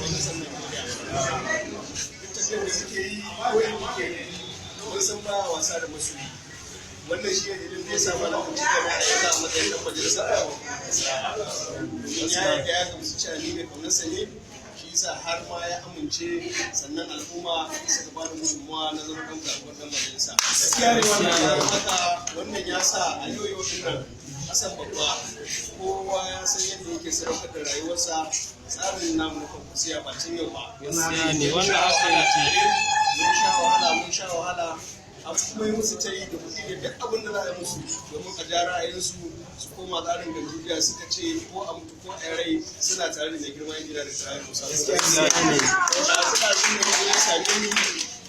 sannan tafiyar da suke yi ko yin muke mun san ba wasa da masoyi wannan shi ne idan zai samu na kuci da na ayyuka a matsayin da majalisa a ya ya gamsu cewa ni mai kaunarsa ne shi yasa har ma ya amince sannan al'umma suka ba da gudunmawa na zama kan zaɓen dan majalisa gaskiya ne wannan ya sa a yau nan Hassan babba kowa ya san yadda yake sadaukar da rayuwarsa tsarin namu na kwakwasiya ba cin yau ba gaskiya ne wannan haka yake mun sha wahala an kuma yi musu tayi da kuɗi da duk abin da za a yi musu domin a ja ra'ayinsu su koma tsarin gandujiya suka ce ko a mutu ko a rai suna tare da mai girman gida da tsarin musa gaskiya ne da suka ya same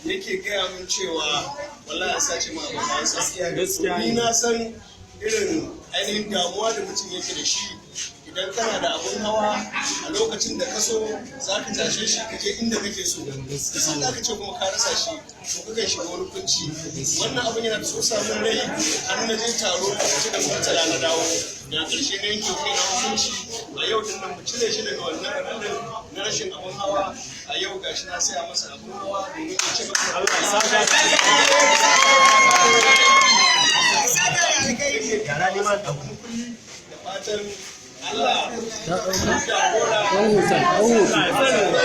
ni yake gaya min cewa wallahi an sace ma gaskiya ni na san irin ainihin damuwa da mutum yake da shi idan kana da abun hawa a lokacin da ka so za ka tashe shi ka je inda kake so sai za ka ce kuma ka rasa shi to kakan shiga wani kunci wannan abin yana da so samun rai an na je taro a ci da murtala na dawo da ƙarshe na yanke kai na hukunci a yau din nan mu cire shi daga wannan ranar na rashin abun hawa a yau gashi na saya masa abun hawa domin ya ci gaba da fatan Allah